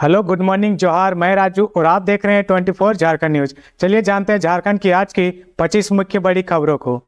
Hello, good morning, जोहार। मैं राजू और आप देख रहे हैं 24 झारखंड न्यूज। चलिए जानते हैं झारखंड की आज की 25 मुख्य बड़ी खबरों को।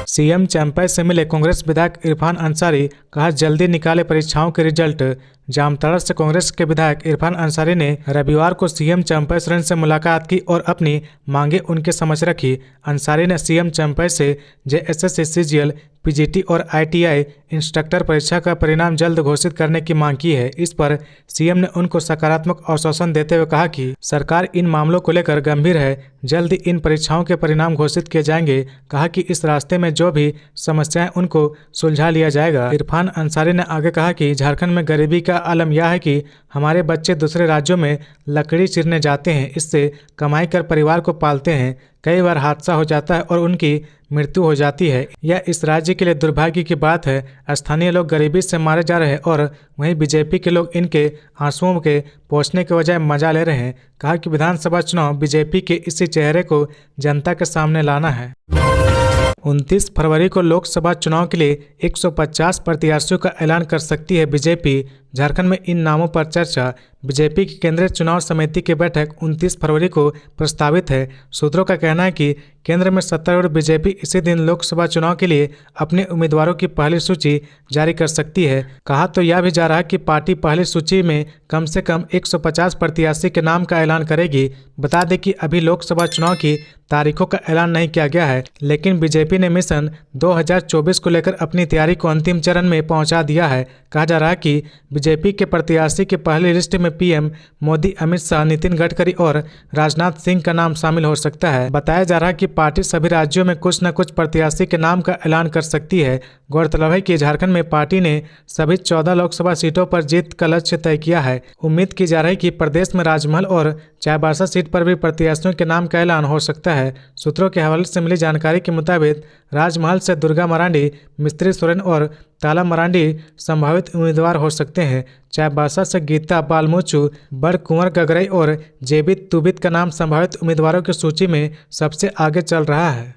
सीएम चंपई से मिले कांग्रेस विधायक इरफान अंसारी, कहा जल्दी निकाले परीक्षाओं के रिजल्ट। जामताड़ा से कांग्रेस के विधायक इरफान अंसारी ने रविवार को सीएम चंपई सोरेन से मुलाकात की और अपनी मांगे उनके समक्ष रखी। अंसारी ने सीएम चंपई से जेएसएस, सीजीएल, पीजीटी और आईटीआई इंस्ट्रक्टर परीक्षा का परिणाम जल्द घोषित करने की मांग की है। इस पर सीएम ने उनको सकारात्मक आश्वासन देते हुए कहा कि सरकार इन मामलों को लेकर गंभीर है, जल्द ही इन परीक्षाओं के परिणाम घोषित किए जाएंगे। कहा कि इस रास्ते में जो भी समस्याएं उनको सुलझा लिया जाएगा। इरफान अंसारी ने आगे कहा कि झारखंड में गरीबी का आलम यह है कि हमारे बच्चे दूसरे राज्यों में लकड़ी चीरने जाते हैं, इससे कमाई कर परिवार को पालते हैं। कई बार हादसा हो जाता है और उनकी मृत्यु हो जाती है। यह इस राज्य के लिए दुर्भाग्य की बात है। स्थानीय लोग गरीबी से मारे जा रहे हैं और वहीं बीजेपी के लोग इनके आंसुओं के पोंछने के बजाय मजा ले रहे हैं। कहा कि विधानसभा चुनाव बीजेपी के इसी चेहरे को जनता के सामने लाना है। 29 फरवरी को लोकसभा चुनाव के लिए 150 प्रत्याशियों का ऐलान कर सकती है बीजेपी। झारखंड में इन नामों पर चर्चा। बीजेपी की केंद्रीय चुनाव समिति की बैठक 29 फरवरी को प्रस्तावित है। सूत्रों का कहना है कि केंद्र में सत्तारूढ़ बीजेपी इसी दिन लोकसभा चुनाव के लिए अपने उम्मीदवारों की पहली सूची जारी कर सकती है। कहा तो यह भी जा रहा है कि पार्टी पहली सूची में कम से कम 150 प्रत्याशी के नाम का ऐलान करेगी। बता दें कि अभी लोकसभा चुनाव की तारीखों का ऐलान नहीं किया गया है, लेकिन बीजेपी ने मिशन 2024 को लेकर अपनी तैयारी को अंतिम चरण में पहुंचा दिया है। कहा जा रहा है कि बीजेपी के प्रत्याशी की पहली लिस्ट में पीएम मोदी, अमित शाह, नितिन गडकरी और राजनाथ सिंह का नाम शामिल हो सकता है। बताया जा रहा है कि पार्टी सभी राज्यों में कुछ न कुछ प्रत्याशी के नाम का ऐलान कर सकती है। गौरतलब है कि झारखंड में पार्टी ने सभी 14 लोकसभा सीटों पर जीत का लक्ष्य तय किया है। उम्मीद की जा रही है कि प्रदेश में राजमहल और चाईबासा सीट पर भी प्रत्याशियों के नाम का ऐलान हो सकता है। सूत्रों के हवाले से मिली जानकारी के मुताबिक राजमहल से दुर्गा मरांडी, मिस्त्री सोरेन और ताला मरांडी संभावित उम्मीदवार हो सकते हैं। चाईबासा से गीता बालमुचु, बड़ कुंवर गगरई और जेबित तुबित का नाम संभावित उम्मीदवारों की सूची में सबसे आगे चल रहा है।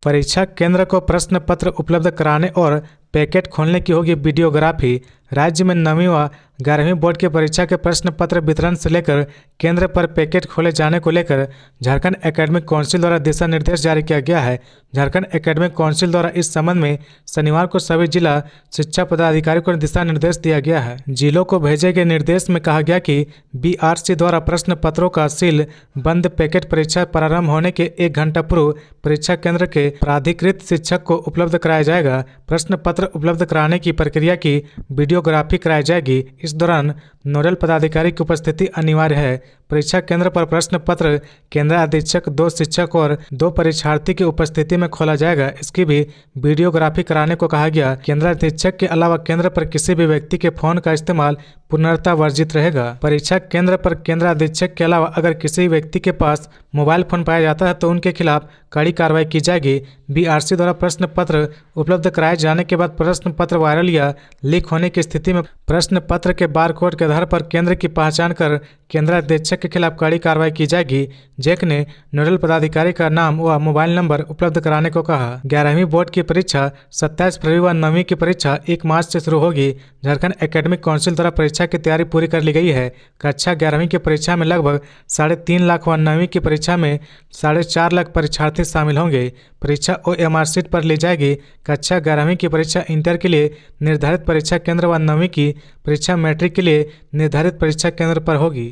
परीक्षा केंद्र को प्रश्न पत्र उपलब्ध कराने और पैकेट खोलने की होगी वीडियोग्राफी। राज्य में 9वीं व 11वीं बोर्ड की परीक्षा के प्रश्न पत्र वितरण से लेकर केंद्र पर पैकेट खोले जाने को लेकर झारखंड एकेडमिक काउंसिल द्वारा दिशा निर्देश जारी किया गया है। झारखंड एकेडमिक काउंसिल द्वारा इस संबंध में शनिवार को सभी जिला शिक्षा पदाधिकारियों को दिशा निर्देश दिया गया है। जिलों को भेजे गए निर्देश में कहा गया कि बीआरसी द्वारा प्रश्न पत्रों का सील बंद पैकेट परीक्षा प्रारंभ होने के 1 घंटा पूर्व परीक्षा केंद्र के प्राधिकृत शिक्षक को उपलब्ध कराया जाएगा। प्रश्न पत्र उपलब्ध कराने की प्रक्रिया की वीडियोग्राफी कराई जाएगी। इस दौरान नोडल पदाधिकारी की उपस्थिति अनिवार्य है। परीक्षा केंद्र पर प्रश्न पत्र केंद्राधीक्षक, 2 शिक्षक और 2 परीक्षार्थी की उपस्थिति में खोला जाएगा। इसकी भी वीडियोग्राफी कराने को कहा गया। केंद्राधीक्षक के अलावा केंद्र पर किसी भी व्यक्ति के फोन का इस्तेमाल पूर्णतः वर्जित रहेगा। परीक्षा केंद्र पर केंद्राधीक्षक के अलावा अगर किसी व्यक्ति के पास मोबाइल फोन पाया जाता है तो उनके खिलाफ कड़ी कार्रवाई की जाएगी। बीआरसी द्वारा प्रश्न पत्र उपलब्ध कराए जाने के बाद प्रश्न पत्र वायरल या लीक होने की स्थिति में प्रश्न पत्र के बारकोड के आधार पर केंद्र की पहचान कर केंद्राधीक्षक के खिलाफ कड़ी कार्रवाई की जाएगी। जैक ने नोडल पदाधिकारी का नाम व मोबाइल नंबर उपलब्ध कराने को कहा। 11वीं बोर्ड की परीक्षा 27 फरवरी व 9वीं की परीक्षा 1 मार्च से शुरू होगी। झारखंड एकेडमिक काउंसिल द्वारा परीक्षा की तैयारी पूरी कर ली गई है। कक्षा 11वीं की परीक्षा में लगभग 3.5 लाख व 9वीं की परीक्षा में 4.5 लाख परीक्षार्थी शामिल होंगे। परीक्षा ओएमआर सीट पर ली जाएगी। कक्षा 11वीं की परीक्षा इंटर के लिए निर्धारित परीक्षा केंद्र व 9वीं की परीक्षा मैट्रिक के लिए निर्धारित परीक्षा केंद्र पर होगी।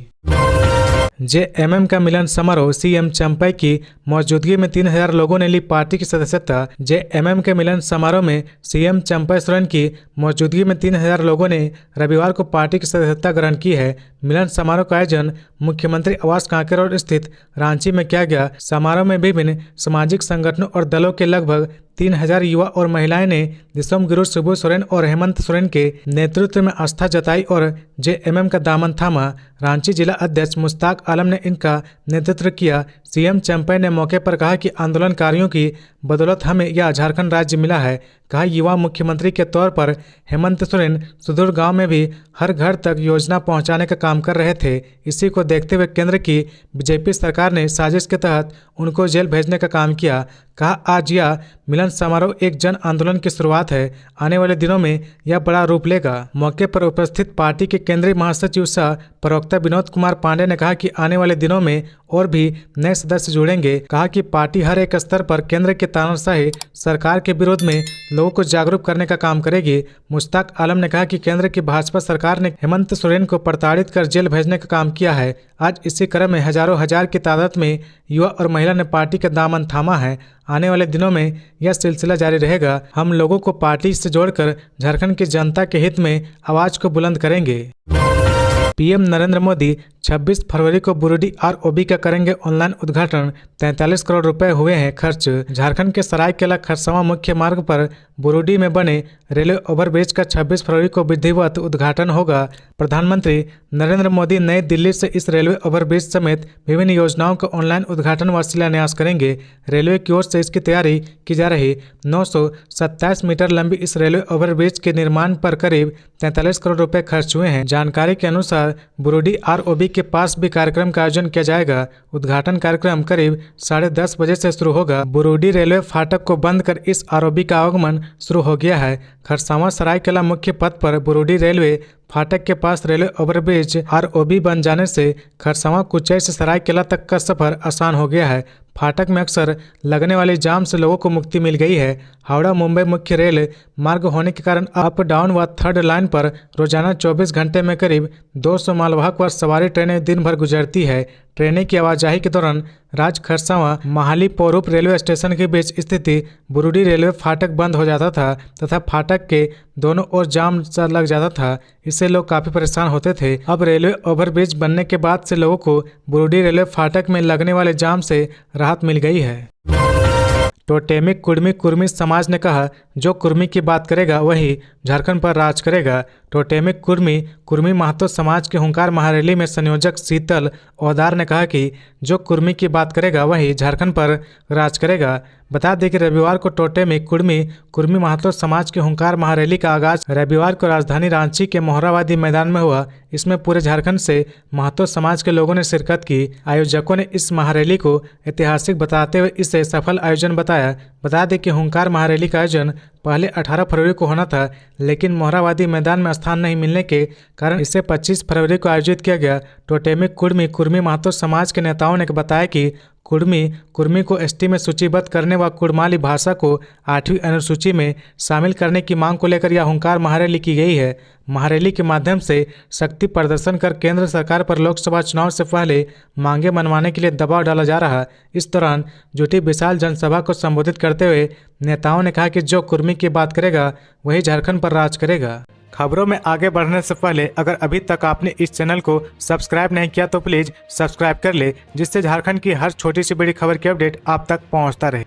जेएमएम का मिलन समारोह। सीएम चंपई की मौजूदगी में 3000 लोगों ने ली पार्टी की सदस्यता। जेएमएम के मिलन समारोह में सीएम चंपई सोरेन की मौजूदगी में 3000 लोगों ने रविवार को पार्टी की सदस्यता ग्रहण की है। मिलन समारोह का आयोजन मुख्यमंत्री आवास कांकेर रोड स्थित रांची में किया गया। समारोह में विभिन्न सामाजिक संगठनों और दलों के लगभग 3000 युवा और महिलाएं ने दिसोम गुरु शिबू सोरेन और हेमंत सोरेन के नेतृत्व में आस्था जताई और जेएमएम का दामन थामा। रांची जिला अध्यक्ष मुश्ताक आलम ने इनका नेतृत्व किया। सीएम चंपई ने मौके पर कहा कि आंदोलनकारियों की बदौलत हमें यह झारखंड राज्य मिला है। कहा, युवा मुख्यमंत्री के तौर पर हेमंत सोरेन सुदूर गांव में भी हर घर तक योजना पहुंचाने का काम कर रहे थे। इसी को देखते हुए केंद्र की बीजेपी सरकार ने साजिश के तहत उनको जेल भेजने का काम किया। कहा, आज यह मिलन समारोह एक जन आंदोलन की शुरुआत है। आने वाले दिनों में यह बड़ा रूप लेगा। मौके पर उपस्थित पार्टी के केंद्रीय महासचिव सह प्रवक्ता विनोद कुमार पांडे ने कहा कि आने वाले दिनों में और भी नए सदस्य जुड़ेंगे। कहा कि पार्टी हर एक स्तर पर केंद्र की तानाशाही सरकार के विरोध में लोगों को जागरूक करने का काम करेगी। मुश्ताक आलम ने कहा कि केंद्र की भाजपा सरकार ने हेमंत सोरेन को प्रताड़ित कर जेल भेजने का काम किया है। आज इसी क्रम में हजारों हजार की तादाद में युवा और महिला ने पार्टी का दामन थामा है। आने वाले दिनों में यह सिलसिला जारी रहेगा। हम लोगों को पार्टी से जोड़कर झारखंड की जनता के हित में आवाज को बुलंद करेंगे। पीएम नरेंद्र मोदी 26 फरवरी को बुरुडी आरओबी का करेंगे ऑनलाइन उद्घाटन। 43 करोड़ रुपए हुए हैं खर्च। झारखंड के सरायकेला खरसावां मुख्य मार्ग पर बुरुडी में बने रेलवे ओवरब्रिज का 26 फरवरी को विधिवत उद्घाटन होगा। प्रधानमंत्री नरेंद्र मोदी नई दिल्ली से इस रेलवे ओवरब्रिज समेत विभिन्न योजनाओं का ऑनलाइन उद्घाटन व शिलान्यास करेंगे। रेलवे की ओर से इसकी तैयारी की जा रही 927 मीटर लंबी इस रेलवे ओवरब्रिज के निर्माण पर करीब 43 करोड़ रुपए खर्च हुए हैं। जानकारी के अनुसार बुरुडी आरओबी के पास भी कार्यक्रम का आयोजन किया जाएगा। उद्घाटन कार्यक्रम करीब 10:30 बजे से शुरू होगा। बुरुडी रेलवे फाटक को बंद कर इस आरओबी का आगमन शुरू हो गया है। खरसावां सरायकेला मुख्य पथ पर बुरुडी रेलवे फाटक के पास रेलवे ओवरब्रिज आरओबी बन जाने से खरसावां कुचई से सरायकेला तक का सफर आसान हो गया है। फाटक में अक्सर लगने वाले जाम से लोगों को मुक्ति मिल गई है। हावड़ा मुंबई मुख्य रेल मार्ग होने के कारण अप डाउन व थर्ड लाइन पर रोजाना 24 घंटे में करीब 200 मालवाहक व सवारी ट्रेनें दिन भर गुजरती है। ट्रेनें की आवाजाही के दौरान राज खरसावां महाली पोरूप रेलवे स्टेशन के बीच स्थिति बुरुडी रेलवे फाटक बंद हो जाता था तथा फाटक के दोनों ओर जाम सा लग जाता था। इससे लोग काफी परेशान होते थे। अब रेलवे ओवरब्रिज बनने के बाद से लोगों को बुरुडी रेलवे फाटक में लगने वाले जाम से राहत मिल गई है। टोटेमिक कुर्मी कुर्मी समाज ने कहा, जो कुर्मी की बात करेगा वही झारखंड पर राज करेगा। टोटेमिक कुर्मी कुर्मी महतो समाज के हुंकार महारैली में संयोजक शीतल ओदार ने कहा कि जो कुर्मी की बात करेगा वही झारखंड पर राज करेगा। बता दें कि रविवार को टोटेमिक कुर्मी कुर्मी महतो समाज के हुंकार महारैली का आगाज रविवार को राजधानी रांची के मोहराबादी मैदान में हुआ। इसमें पूरे झारखंड से महतो समाज के लोगों ने शिरकत की। आयोजकों ने इस महारैली को ऐतिहासिक बताते हुए इसे सफल आयोजन बताया। बता दें कि हुंकार महारैली का आयोजन पहले 18 फरवरी को होना था, लेकिन मोहराबादी मैदान में स्थान नहीं मिलने के कारण इसे 25 फरवरी को आयोजित किया गया। टोटेमिक कुर्मी कुर्मी महतो समाज के नेताओं ने बताया कि कुर्मी को एसटी में सूचीबद्ध करने व कुड़माली भाषा को 8वीं अनुसूची में शामिल करने की मांग को लेकर यह हुंकार महारैली की गई है। महारैली के माध्यम से शक्ति प्रदर्शन कर केंद्र सरकार पर लोकसभा चुनाव से पहले मांगे मनवाने के लिए दबाव डाला जा रहा। इस दौरान जुटी विशाल जनसभा को संबोधित करते हुए नेताओं ने कहा कि जो कुर्मी की बात करेगा वही झारखंड पर राज करेगा। खबरों में आगे बढ़ने से पहले अगर अभी तक आपने इस चैनल को सब्सक्राइब नहीं किया तो प्लीज सब्सक्राइब कर ले, जिससे झारखंड की हर छोटी सी बड़ी खबर की अपडेट आप तक पहुंचता रहे।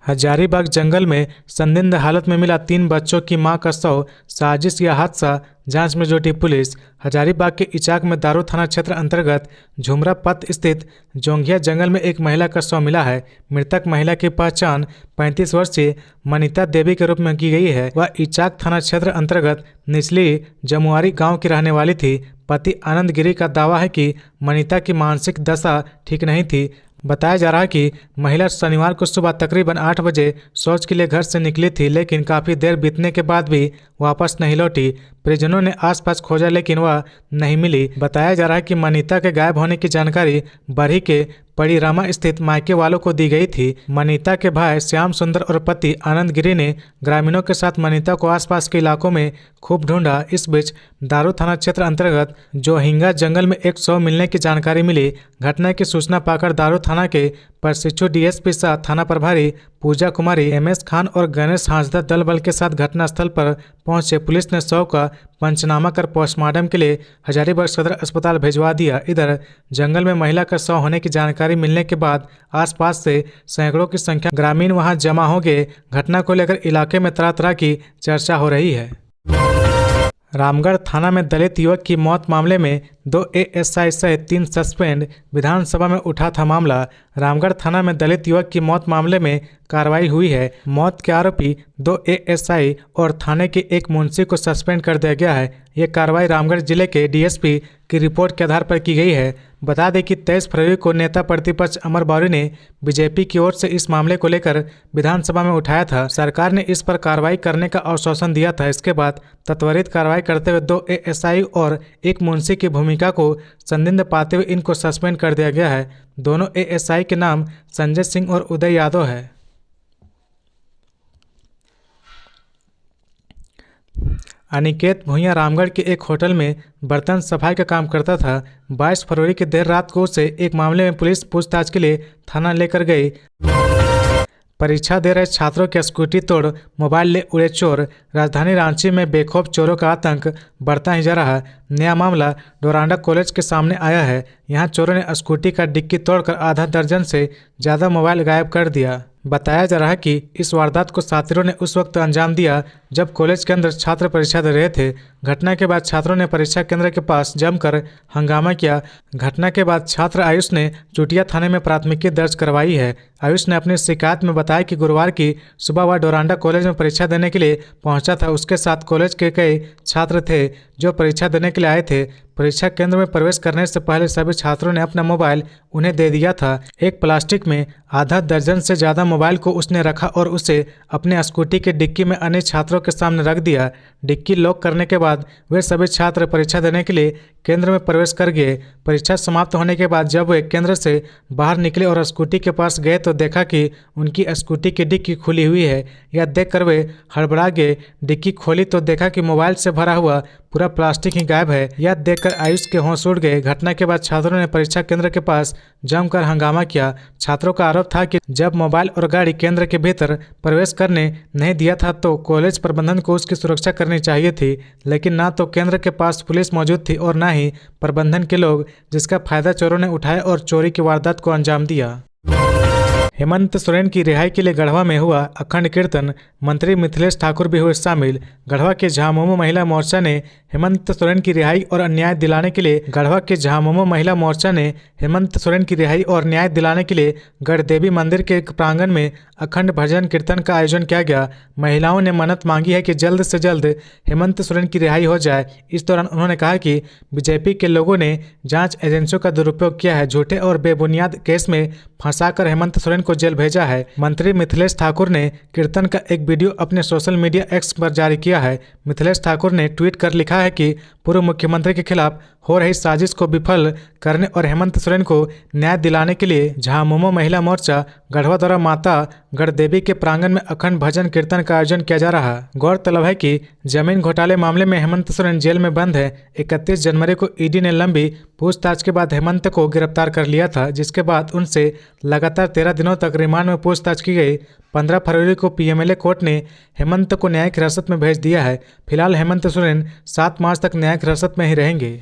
हजारीबाग जंगल में संदिग्ध हालत में मिला 3 बच्चों की मां का शव। साजिश या हादसा, जांच में जुटी पुलिस। हजारीबाग के इचाक में दारू थाना क्षेत्र अंतर्गत झुमरा पथ स्थित जोंघिया जंगल में एक महिला का शव मिला है। मृतक महिला की पहचान 35 वर्षीय मनीता देवी के रूप में की गई है। वह इचाक थाना क्षेत्र अंतर्गत निचली जमुआरी गांव की रहने वाली थी। पति आनंद गिरी का दावा है कि मनीता की मानसिक दशा ठीक नहीं थी। बताया जा रहा है कि महिला शनिवार को सुबह तकरीबन 8 बजे शौच के लिए घर से निकली थी, लेकिन काफ़ी देर बीतने के बाद भी वापस नहीं लौटी। परिजनों ने आसपास खोजा लेकिन वह नहीं मिली। बताया जा रहा है कि मनीता के गायब होने की जानकारी बरही के पड़ीरामा स्थित मायके वालों को दी गई थी। मनीता के भाई श्याम सुंदर और पति आनंद गिरी ने ग्रामीणों के साथ मनीता को आसपास के इलाकों में खूब ढूंढा। इस बीच दारू थाना क्षेत्र अंतर्गत जोहिंगा जंगल में एक शव मिलने की जानकारी मिली। घटना की सूचना पाकर दारू थाना के प्रशिक्षु डीएसपी सह थाना प्रभारी पूजा कुमारी, एमएस खान और गणेश हांसदा दल बल के साथ घटनास्थल पर पहुंचे। पुलिस ने शव का पंचनामा कर पोस्टमार्टम के लिए हजारीबाग सदर अस्पताल भिजवा दिया। इधर जंगल में महिला का शव होने की जानकारी मिलने के बाद आसपास से सैकड़ों की संख्या ग्रामीण वहां जमा हो गए। घटना को लेकर इलाके में तरह तरह की चर्चा हो रही है। रामगढ़ थाना में दलित युवक की मौत मामले में 2 एएसआई सहित 3 सस्पेंड। विधानसभा में उठा था मामला। रामगढ़ थाना में दलित युवक की मौत मामले में कार्रवाई हुई है। मौत के आरोपी 2 एएसआई और थाने के एक मुंशी को सस्पेंड कर दिया गया है। यह कार्रवाई रामगढ़ जिले के डीएसपी की रिपोर्ट के आधार पर की गई है। बता दें कि 23 फरवरी को नेता प्रतिपक्ष अमर बावरी ने बीजेपी की ओर से इस मामले को लेकर विधानसभा में उठाया था। सरकार ने इस पर कार्रवाई करने का आश्वासन दिया था। इसके बाद त्वरित कार्रवाई करते हुए 2 एएसआई और एक मुंशी की भूमिका को संदिग्ध पाते हुए इनको सस्पेंड कर दिया गया है। दोनों एएसआई के नाम संजय सिंह और उदय यादव है। अनिकेत भुइयां रामगढ़ के एक होटल में बर्तन सफाई का काम करता था। 22 फरवरी की देर रात को उसे एक मामले में पुलिस पूछताछ के लिए थाना लेकर गई। परीक्षा दे रहे छात्रों की स्कूटी तोड़ मोबाइल ले उड़े चोर। राजधानी रांची में बेखौफ चोरों का आतंक बढ़ता ही जा रहा। नया मामला डोरांडा कॉलेज के सामने आया है। यहां चोरों ने स्कूटी का डिक्की तोड़कर आधा दर्जन से ज़्यादा मोबाइल गायब कर दिया। बताया जा रहा है कि इस वारदात को साथियों ने उस वक्त अंजाम दिया जब कॉलेज के अंदर छात्र परीक्षा दे रहे थे। घटना के बाद छात्रों ने परीक्षा केंद्र के पास जमकर हंगामा किया। घटना के बाद छात्र आयुष ने चुटिया थाने में प्राथमिकी दर्ज करवाई है। आयुष ने अपनी शिकायत में बताया कि गुरुवार की सुबह वह डोरांडा कॉलेज में परीक्षा देने के लिए पहुंचा था। उसके साथ कॉलेज के कई छात्र थे जो परीक्षा देने के लिए आए थे। परीक्षा केंद्र में प्रवेश करने से पहले सभी छात्रों ने अपना मोबाइल उन्हें दे दिया था। एक प्लास्टिक में आधा दर्जन से ज़्यादा मोबाइल को उसने रखा और उसे अपने स्कूटी के डिक्की में अन्य छात्रों के सामने रख दिया। डिक्की लॉक करने के बाद वे सभी छात्र परीक्षा देने के लिए केंद्र में प्रवेश कर गए। परीक्षा समाप्त होने के बाद जब वे केंद्र से बाहर निकले और स्कूटी के पास गए तो देखा कि उनकी स्कूटी की डिक्की खुली हुई है। यह देखकर वे हड़बड़ा गए। डिक्की खोली तो देखा कि मोबाइल से भरा हुआ पूरा प्लास्टिक ही गायब है। यह देखकर आयुष के होश उड़ गए। घटना के बाद छात्रों ने परीक्षा केंद्र के पास जमकर हंगामा किया। छात्रों का आरोप था कि जब मोबाइल और गाड़ी केंद्र के भीतर प्रवेश करने नहीं दिया था तो कॉलेज प्रबंधन को उसकी सुरक्षा करनी चाहिए थी, लेकिन ना तो केंद्र के पास पुलिस मौजूद थी और ना ही प्रबंधन के लोग, जिसका फायदा चोरों ने उठाया और चोरी की वारदात को अंजाम दिया। हेमंत सोरेन की रिहाई के लिए गढ़वा में हुआ अखंड कीर्तन। मंत्री मिथिलेश ठाकुर भी हुए शामिल। गढ़वा के झामुमो महिला मोर्चा ने हेमंत सोरेन की रिहाई और न्याय दिलाने के लिए गढ़देवी मंदिर के प्रांगण में अखंड भजन कीर्तन का आयोजन किया गया। महिलाओं ने मन्नत मांगी है कि जल्द से जल्द हेमंत सोरेन की रिहाई हो जाए। इस दौरान उन्होंने कहा कि बीजेपी के लोगों ने जांच एजेंसियों का दुरुपयोग किया है। झूठे और बेबुनियाद केस में फंसाकर हेमंत सोरेन को जेल भेजा है। मंत्री मिथिलेश ठाकुर ने कीर्तन का एक वीडियो अपने सोशल मीडिया एक्स पर जारी किया है। मिथिलेश ठाकुर ने ट्वीट कर लिखा है कि पूर्व मुख्यमंत्री के खिलाफ हो रही साजिश को विफल करने और हेमंत सोरेन को न्याय दिलाने के लिए झामुमो महिला मोर्चा गढ़वा द्वारा माता गढ़देवी के प्रांगण में अखंड भजन कीर्तन का आयोजन किया जा रहा है। गौरतलब है कि जमीन घोटाले मामले में हेमंत सोरेन जेल में बंद है। 31 जनवरी को ईडी ने लंबी पूछताछ के बाद हेमंत को गिरफ्तार कर लिया था, जिसके बाद उनसे लगातार 13 दिनों तक रिमांड में पूछताछ की गई। 15 फरवरी को पीएमएलए कोर्ट ने हेमंत को न्यायिक हिरासत में भेज दिया है। फिलहाल हेमंत सोरेन 7 मार्च तक न्यायिक हिरासत में ही रहेंगे।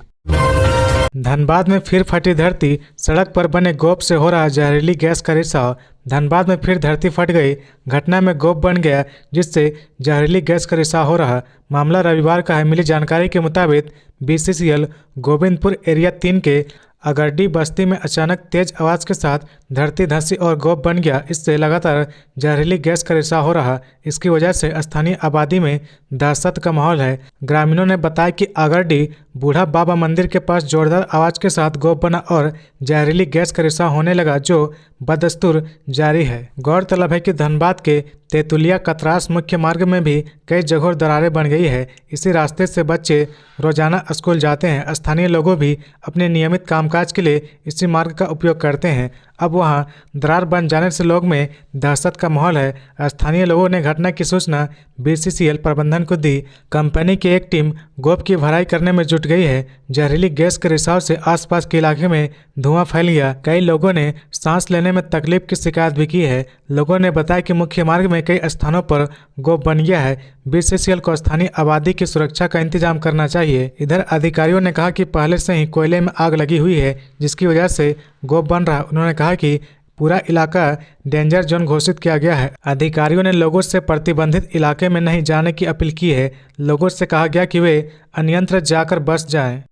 धनबाद में फिर फटी धरती। सड़क पर बने गोप से हो रहा जहरीली गैस का रिसाव। धनबाद में फिर धरती फट गई। घटना में गोप बन गया जिससे जहरीली गैस का रिसाव हो रहा। मामला रविवार का है। मिली जानकारी के मुताबिक बीसीसीएल गोविंदपुर एरिया 3 के अगरडी बस्ती में अचानक तेज आवाज़ के साथ धरती धंसी और गोप बन गया। इससे लगातार जहरीली गैस का रिसाव हो रहा। इसकी वजह से स्थानीय आबादी में दहशत का माहौल है। ग्रामीणों ने बताया कि अगरडी बूढ़ा बाबा मंदिर के पास जोरदार आवाज़ के साथ गोप बना और जहरीली गैस का रिसाव होने लगा, जो बदस्तूर जारी है। गौरतलब है कि धनबाद के तेतुलिया कतरास मुख्य मार्ग में भी कई जगहों दरारें बन गई है। इसी रास्ते से बच्चे रोजाना स्कूल जाते हैं। स्थानीय लोगों भी अपने नियमित कामकाज के लिए इसी मार्ग का उपयोग करते हैं। अब वहां दरार बन जाने से लोग में दहशत का माहौल है। स्थानीय लोगों ने घटना की सूचना बीसीसीएल प्रबंधन को दी। कंपनी की एक टीम गोप की भराई करने में जुट गई है। जहरीली गैस के रिसाव से आसपास के इलाके में धुआं फैल गया। कई लोगों ने सांस लेने में तकलीफ की शिकायत भी की है। लोगों ने बताया कि मुख्य मार्ग में कई स्थानों पर गोप बन गया है। बीसीसीएल को स्थानीय आबादी की सुरक्षा का इंतजाम करना चाहिए। इधर अधिकारियों ने कहा कि पहले से ही कोयले में आग लगी हुई है, जिसकी वजह से गोप बन रहा। उन्होंने कहा कि पूरा इलाका डेंजर जोन घोषित किया गया है। अधिकारियों ने लोगों से प्रतिबंधित इलाके में नहीं जाने की अपील की है। लोगों से कहा गया कि वे अन्यत्र जाकर बस जाएं।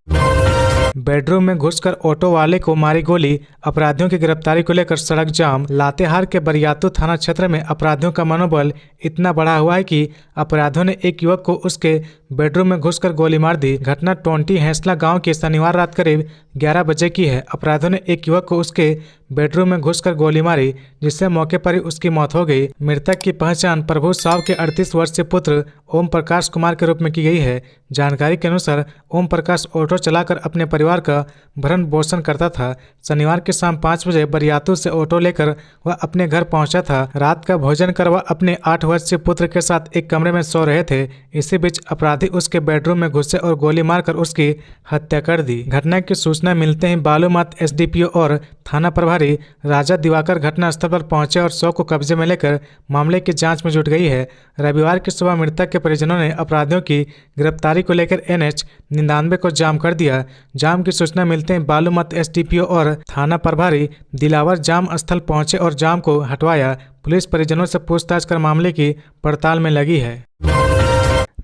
बेडरूम में घुसकर ऑटो वाले को मारी गोली, अपराधियों की गिरफ्तारी को लेकर सड़क जाम। लातेहार के बरियातू थाना क्षेत्र में अपराधियों का मनोबल इतना बढ़ा हुआ है कि अपराधियों ने एक युवक को उसके बेडरूम में घुसकर गोली मार दी। घटना टोंटी हैंसला गांव की शनिवार रात करीब 11 बजे की है। अपराधियों ने एक युवक को उसके बेडरूम में घुसकर गोली मारी, जिससे मौके पर ही उसकी मौत हो गई। मृतक की पहचान प्रभु साव के 38 वर्षीय पुत्र ओम प्रकाश कुमार के रूप में की गई है। जानकारी के अनुसार ओम प्रकाश ऑटो चलाकर अपने परिवार का भरण पोषण करता था। शनिवार की शाम 5 बजे बरियातू से ऑटो लेकर वह अपने घर पहुंचा था। रात का भोजन कर वह अपने 8 वर्षीय पुत्र के साथ एक कमरे में सो रहे थे। इसी बीच अपराधी उसके बेडरूम में घुसे और गोली मारकर उसकी हत्या कर दी। घटना की सूचना मिलते ही बालूमाथ एसडीपीओ और थाना प्रभारी राजा दिवाकर घटनास्थल पर पहुंचे और शव को कब्जे में लेकर मामले की जांच में जुट गई है। रविवार की सुबह मृतक के परिजनों ने अपराधियों की गिरफ्तारी को लेकर NH 99 को जाम कर दिया। जाम की सूचना मिलते ही बालूमाथ एसडीपीओ और थाना प्रभारी दिलावर जाम स्थल पहुंचे और जाम को हटवाया। पुलिस परिजनों से पूछताछ कर मामले की पड़ताल में लगी है।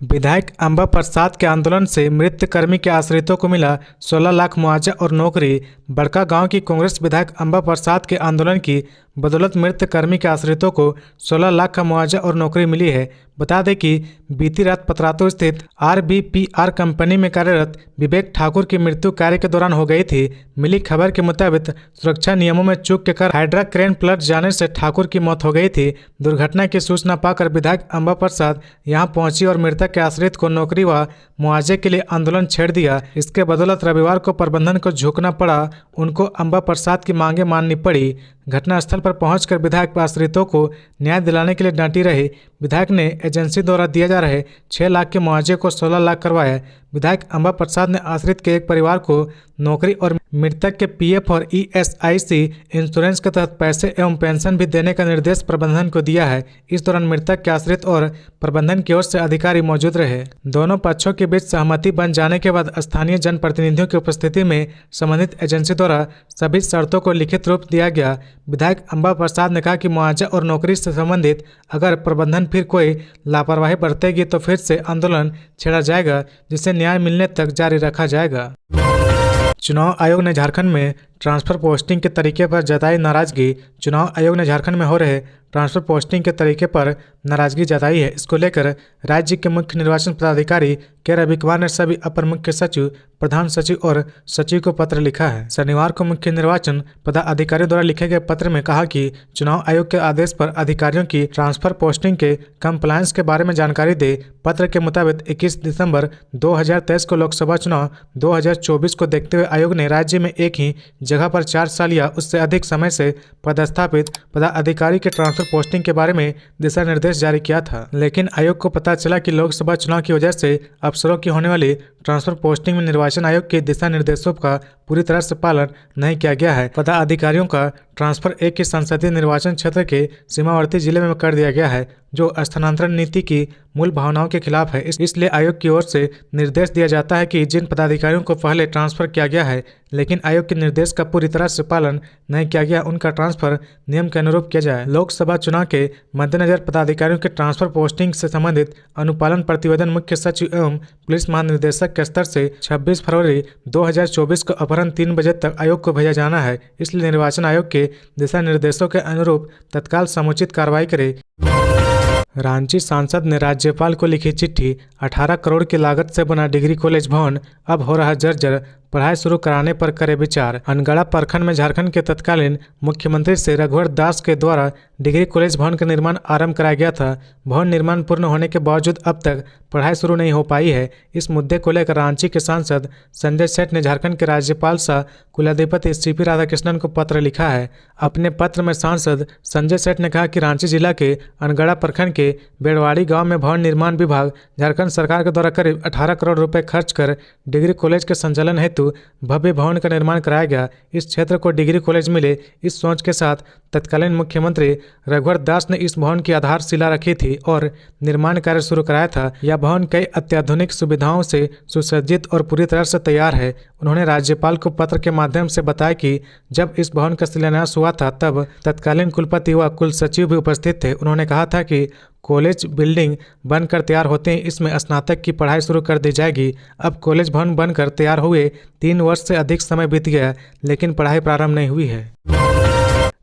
विधायक अंबा प्रसाद के आंदोलन से मृत कर्मी के आश्रितों को मिला 16 लाख मुआवजा और नौकरी। बड़का गांव की कांग्रेस विधायक अंबा प्रसाद के आंदोलन की बदौलत मृत कर्मी के आश्रितों को 16 लाख का मुआवजा और नौकरी मिली है। बता दें कि बीती रात पतरातू स्थित RBPR कंपनी में कार्यरत विवेक ठाकुर की मृत्यु कार्य के दौरान हो गई थी। मिली खबर के मुताबिक सुरक्षा नियमों में चूक के कारण हाइड्रा क्रेन पलट जाने से ठाकुर की मौत हो गई थी। दुर्घटना की सूचना पाकर विधायक अंबा प्रसाद यहां पहुंची और मृतक के आश्रित को नौकरी व मुआवजे के लिए आंदोलन छेड़ दिया। इसके बदौलत रविवार को प्रबंधन को झुकना पड़ा। उनको अंबा प्रसाद की मांगे माननी पड़ी। घटनास्थल पर पहुंचकर विधायक आश्रितों को न्याय दिलाने के लिए डटी रहे। विधायक ने एजेंसी द्वारा दिए जा रहे 6 लाख के मुआवजे को 16 लाख करवाया। विधायक अंबा प्रसाद ने आश्रित के एक परिवार को नौकरी और मृतक के PF और ESIC इंश्योरेंस के तहत पैसे एवं पेंशन भी देने का निर्देश प्रबंधन को दिया है। इस दौरान मृतक के आश्रित और प्रबंधन की ओर से अधिकारी मौजूद रहे। दोनों पक्षों के बीच सहमति बन जाने के बाद स्थानीय जनप्रतिनिधियों की उपस्थिति में संबंधित एजेंसी द्वारा सभी शर्तों को लिखित रूप दिया गया। विधायक अंबा प्रसाद ने कहा कि मुआवजा और नौकरी से संबंधित अगर प्रबंधन फिर कोई लापरवाही बरतेगी तो फिर से आंदोलन छेड़ा जाएगा, जिसे न्याय मिलने तक जारी रखा जाएगा। चुनाव आयोग ने झारखंड में ट्रांसफर पोस्टिंग के तरीके पर जताई नाराजगी। चुनाव आयोग ने झारखंड में हो रहे ट्रांसफर पोस्टिंग के तरीके पर नाराजगी जताई है। इसको लेकर राज्य के मुख्य निर्वाचन पदाधिकारी के रविकुमार ने सभी अपर मुख्य सचिव, प्रधान सचिव और सचिव को पत्र लिखा है। शनिवार को मुख्य निर्वाचन पदाधिकारियों द्वारा लिखे गए पत्र में कहा कि चुनाव आयोग के आदेश पर अधिकारियों की ट्रांसफर पोस्टिंग के कंप्लायंस के बारे में जानकारी दे। पत्र के मुताबिक 21 दिसंबर 2023 को लोकसभा चुनाव 2024 को देखते हुए आयोग ने राज्य में एक ही जगह पर 4 साल या उससे अधिक समय से पदस्थापित पदाधिकारी के ट्रांसफर पोस्टिंग के बारे में दिशा निर्देश जारी किया था। लेकिन आयोग को पता चला कि लोकसभा चुनाव की वजह से अफसरों की होने वाली ट्रांसफर पोस्टिंग में निर्वाचन आयोग के दिशा निर्देशों का पूरी तरह से पालन नहीं किया गया है। पदाधिकारियों का ट्रांसफर एक ही संसदीय निर्वाचन क्षेत्र के सीमावर्ती जिले में कर दिया गया है, जो स्थानांतरण नीति की मूल भावनाओं के खिलाफ है। इसलिए आयोग की ओर से निर्देश दिया जाता है कि जिन पदाधिकारियों को पहले ट्रांसफर किया गया है लेकिन आयोग के निर्देश का पूरी तरह से पालन नहीं किया गया, उनका ट्रांसफर नियम के अनुरूप किया जाए। लोकसभा चुनाव के मद्देनजर पदाधिकारियों के ट्रांसफर पोस्टिंग से संबंधित अनुपालन प्रतिवेदन मुख्य सचिव एवं पुलिस महानिदेशक के स्तर से 26 फरवरी 2024 को अपराह्न 3 बजे तक आयोग को भेजा जाना है। इसलिए निर्वाचन आयोग के दिशा निर्देशों के अनुरूप तत्काल समुचित कार्रवाई करे। रांची सांसद ने राज्यपाल को लिखी चिट्ठी। 18 करोड़ की लागत से बना डिग्री कॉलेज भवन अब हो रहा जर्जर, पढ़ाई शुरू कराने पर करे विचार। अनगढ़ा प्रखंड में झारखंड के तत्कालीन मुख्यमंत्री श्री रघुवर दास के द्वारा डिग्री कॉलेज भवन का निर्माण आरंभ कराया गया था। भवन निर्माण पूर्ण होने के बावजूद अब तक पढ़ाई शुरू नहीं हो पाई है। इस मुद्दे को लेकर रांची के सांसद संजय सेठ ने झारखंड के राज्यपाल सह कुलाधिपति CP राधाकृष्णन को पत्र लिखा है। अपने पत्र में सांसद संजय सेठ ने कहा कि रांची जिला के अनगढ़ा प्रखंड के बेड़वाड़ी गांव में भवन निर्माण विभाग झारखंड सरकार के द्वारा करीब 18 करोड़ रुपए खर्च कर डिग्री कॉलेज के संचालन हेतु भव्य भवन का निर्माण कराया गया। इस क्षेत्र को डिग्री कॉलेज मिले, इस सोच के साथ तत्कालीन मुख्यमंत्री रघुवर दास ने इस भवन की आधारशिला रखी थी और निर्माण कार्य शुरू कराया था। यह भवन कई अत्याधुनिक सुविधाओं से सुसज्जित और पूरी तरह से तैयार है। उन्होंने राज्यपाल को पत्र के माध्यम से बताया कि जब इस भवन का शिलान्यास हुआ था तब तत्कालीन कुलपति व कुल सचिव भी उपस्थित थे। उन्होंने कहा था कि कॉलेज बिल्डिंग बनकर तैयार होते ही इसमें स्नातक की पढ़ाई शुरू कर दी जाएगी। अब कॉलेज भवन बनकर तैयार हुए 3 वर्ष से अधिक समय बीत गया लेकिन पढ़ाई प्रारंभ नहीं हुई है।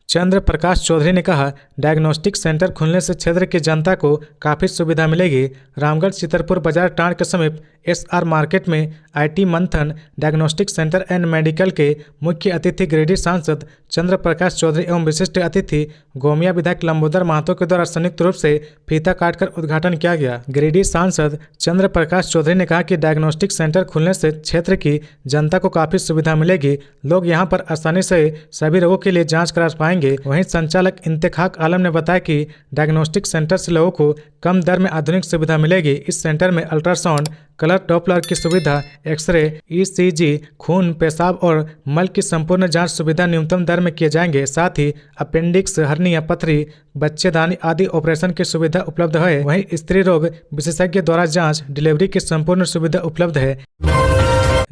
चंद्र प्रकाश चौधरी ने कहा, डायग्नोस्टिक सेंटर खुलने से क्षेत्र की जनता को काफ़ी सुविधा मिलेगी। रामगढ़ चितरपुर बाजार टांड के समीप SR मार्केट में IT मंथन डायग्नोस्टिक सेंटर एंड मेडिकल के मुख्य अतिथि गिरिडीह सांसद चंद्र प्रकाश चौधरी एवं विशिष्ट अतिथि गोमिया विधायक लंबोदर महतो के द्वारा संयुक्त रूप से फीता काटकर उद्घाटन किया गया। गिरिडीह सांसद चंद्र प्रकाश चौधरी ने कहा कि डायग्नोस्टिक सेंटर खुलने से क्षेत्र की जनता को काफ़ी सुविधा मिलेगी। लोग यहां पर आसानी से सभी रोगों के लिए जाँच करा पाएंगे। वहीं संचालक इंतखाक आलम ने बताया कि डायग्नोस्टिक सेंटर से लोगों को कम दर में आधुनिक सुविधा मिलेगी। इस सेंटर में अल्ट्रासाउंड, कलर डॉपलर की सुविधा, एक्सरे, ECG, खून, पेशाब और मल की संपूर्ण जांच सुविधा न्यूनतम दर में किए जाएंगे। साथ ही अपेंडिक्स, हर्निया, पथरी, बच्चेदानी आदि ऑपरेशन की सुविधा उपलब्ध है। वहीं स्त्री रोग विशेषज्ञ द्वारा जांच, डिलीवरी की संपूर्ण सुविधा उपलब्ध है।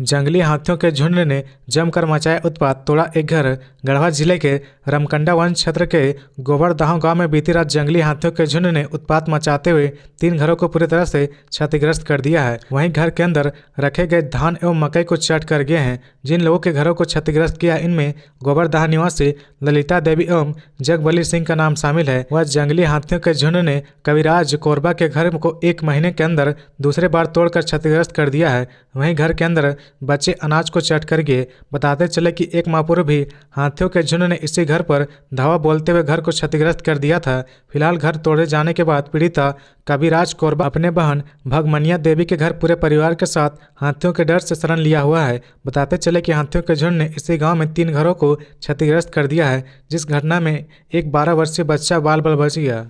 जंगली हाथियों के झुंड ने जमकर मचाया उत्पात, तोड़ा एक घर। गढ़वा जिले के रमकंडा वन क्षेत्र के गोबरदहा गांव में बीती रात जंगली हाथियों के झुंड ने उत्पात मचाते हुए 3 घरों को पूरी तरह से क्षतिग्रस्त कर दिया है। वहीं घर के अंदर रखे गए धान एवं मकई को चट कर गए हैं। जिन लोगों के घरों को क्षतिग्रस्त किया, इनमें गोबरदहा निवासी ललिता देवी एवं जगबली सिंह का नाम शामिल है। वह जंगली हाथियों के झुंड ने कविराज कोरबा के घर को 1 महीने के अंदर दूसरे बार तोड़कर क्षतिग्रस्त कर दिया है। वहीं घर के अंदर बच्चे अनाज को चट कर गए। बताते चले कि 1 माह पूर्व भी हाथियों के झुंड ने इसी घर पर धावा बोलते हुए घर को क्षतिग्रस्त कर दिया था। फिलहाल घर तोड़े जाने के बाद पीड़िता कविराज कोरबा अपने बहन भगमनिया देवी के घर पूरे परिवार के साथ हाथियों के डर से शरण लिया हुआ है। बताते चले कि हाथियों के झुंड ने इसी गांव में 3 घरों को क्षतिग्रस्त कर दिया है, जिस घटना में एक 12 वर्षीय बच्चा बाल बाल बच गया।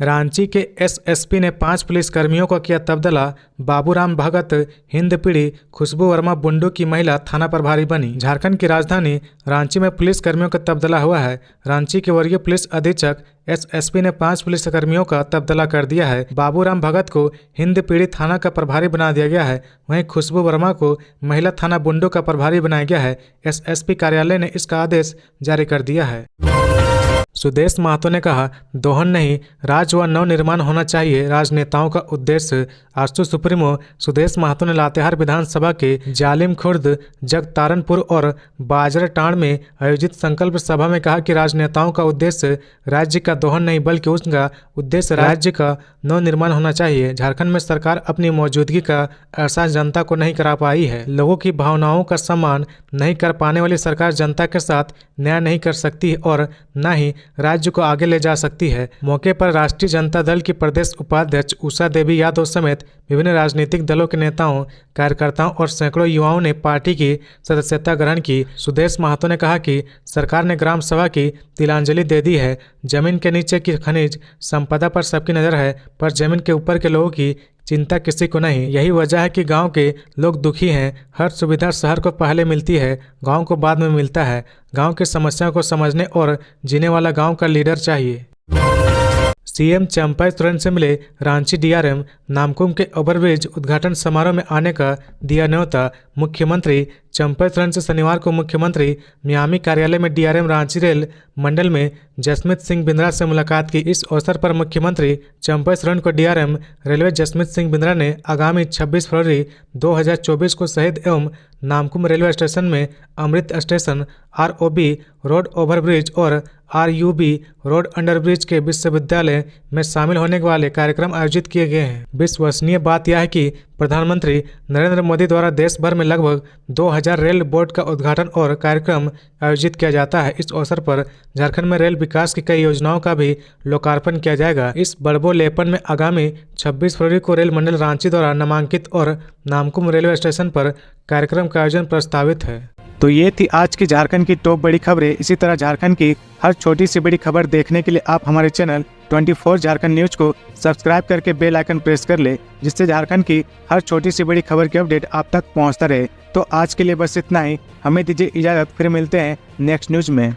रांची के SSP ने 5 पुलिसकर्मियों को किया तबादला। बाबूराम भगत, हिंद पीढ़ी, खुशबू वर्मा बुंडू की महिला थाना प्रभारी बनी। झारखंड की राजधानी रांची में पुलिसकर्मियों का तबादला हुआ है। रांची के वरीय पुलिस अधीक्षक SSP ने 5 पुलिसकर्मियों का तबादला कर दिया है। बाबूराम भगत को हिंद पीढ़ी थाना का प्रभारी बना दिया गया है। वहीं खुशबू वर्मा को महिला थाना बुंडू का प्रभारी बनाया गया है। SSP कार्यालय ने इसका आदेश जारी कर दिया है। सुदेश महतो ने कहा, दोहन नहीं, राज्य व नवनिर्माण होना चाहिए राजनेताओं का उद्देश्य। आजसू सुप्रीमो सुदेश महतो ने लातेहार विधानसभा के जालिम खुर्द, जगतारनपुर और बाजरटांड में आयोजित संकल्प सभा में कहा कि राजनेताओं का उद्देश्य राज्य का दोहन नहीं बल्कि उसका उद्देश्य राज्य का नवनिर्माण होना चाहिए। झारखंड में सरकार अपनी मौजूदगी का एहसास जनता को नहीं करा पाई है। लोगों की भावनाओं का सम्मान नहीं कर पाने वाली सरकार जनता के साथ न्याय नहीं कर सकती और न ही राज्य को आगे ले जा सकती है। मौके पर राष्ट्रीय जनता दल की प्रदेश उपाध्यक्ष उषा देवी यादव समेत विभिन्न राजनीतिक दलों के नेताओं, कार्यकर्ताओं और सैकड़ों युवाओं ने पार्टी की सदस्यता ग्रहण की। सुदेश महतो ने कहा कि सरकार ने ग्राम सभा की तिलांजलि दे दी है। जमीन के नीचे की खनिज संपदा पर सबकी नजर है, पर जमीन के ऊपर के लोगों की चिंता किसी को नहीं। यही वजह है कि गांव के लोग दुखी हैं। हर सुविधा शहर को पहले मिलती है, गांव को बाद में मिलता है। गांव की समस्याओं को समझने और जीने वाला गांव का लीडर चाहिए। CM चंपा सोरेन से मिले रांची DRM, नामकुम के ओवरब्रिज उद्घाटन समारोह में आने का दिया न्योता। मुख्यमंत्री चंपा सोरेन से शनिवार को मुख्यमंत्री मियामी कार्यालय में DRM रांची रेल मंडल में जसमीत सिंह बिंद्रा से मुलाकात की। इस अवसर पर मुख्यमंत्री चंपा सोरेन को DRM रेलवे जसमीत सिंह बिंद्रा ने आगामी 26 फरवरी 2024 को शहीद एवं नामकुम रेलवे स्टेशन में अमृत स्टेशन, ROB रोड ओवरब्रिज और RUB रोड अंडरब्रिज के विश्वविद्यालय में शामिल होने वाले कार्यक्रम आयोजित किए गए हैं। विश्वसनीय बात यह है कि प्रधानमंत्री नरेंद्र मोदी द्वारा देश भर में लगभग 2000 रेल बोर्ड का उद्घाटन और कार्यक्रम आयोजित किया जाता है। इस अवसर पर झारखंड में रेल विकास की कई योजनाओं का भी लोकार्पण किया जाएगा। इस बड़बोलेपन में आगामी 26 फरवरी को रेल मंडल रांची द्वारा नामांकित और नामकुम रेलवे स्टेशन पर कार्यक्रम का आयोजन प्रस्तावित है। तो ये थी आज की झारखंड की टॉप बड़ी खबरें। इसी तरह झारखंड की हर छोटी सी बड़ी खबर देखने के लिए आप हमारे चैनल 24 झारखंड न्यूज को सब्सक्राइब करके बेल आइकन प्रेस कर ले, जिससे झारखंड की हर छोटी सी बड़ी खबर की अपडेट आप तक पहुंचता रहे। तो आज के लिए बस इतना ही, हमें दीजिए इजाजत, फिर मिलते हैं नेक्स्ट न्यूज में।